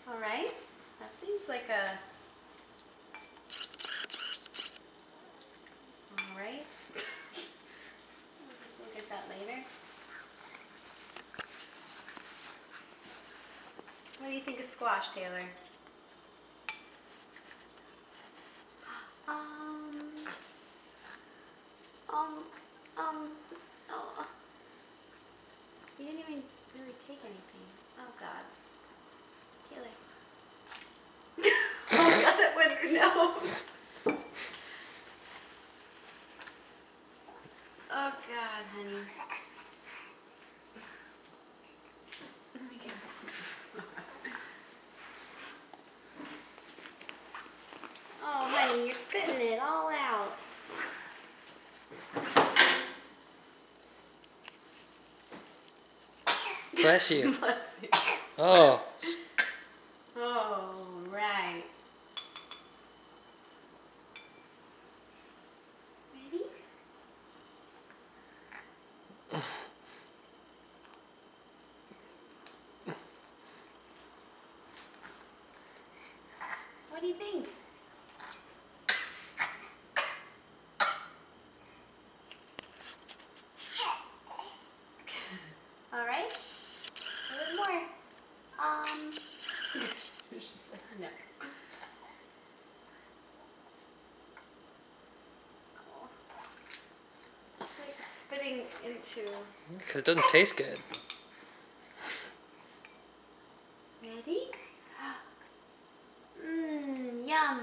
All right. That seems like a... All right. Let's look at that later. What do you think of squash, Taylor? Oh. You didn't even really take anything. Oh, God. Taylor. Oh, God, that went in your nose. Oh, God, honey. Oh, my God. Oh, honey, you're spitting it all out. Bless you. Bless you. Oh. Oh, right. Ready? What do you think? All right. A little more. She's like, no. Oh. It's like spitting into... Because it doesn't taste good. Ready? Mmm, yum.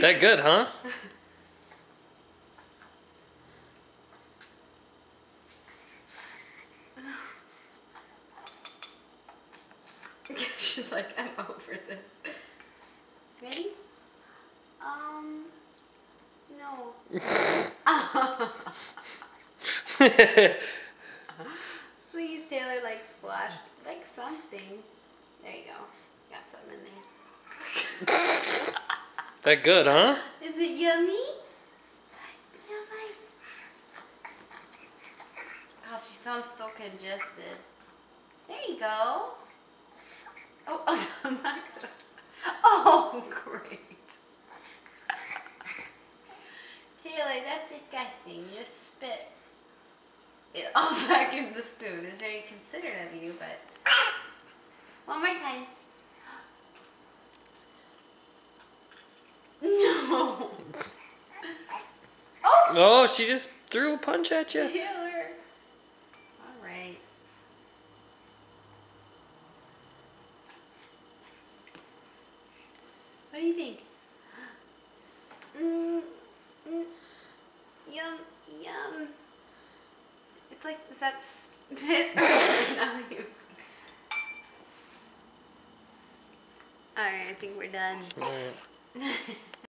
That good, huh? She's like, I'm over this. Ready? No. Please, Taylor, like squash. Like something. There you go. Got something in there. That good, huh? Is it yummy? So nice. God, she sounds so congested. There you go. Oh, I'm not gonna. Oh, great. Taylor, that's disgusting. You just spit it all back into the spoon. It's very considerate of you, but... One more time. No. Oh! Oh, she just threw a punch at you. Taylor. All right. What do you think? Yum, yum. It's like, is that spit or not you? All right, I think we're done. Mm.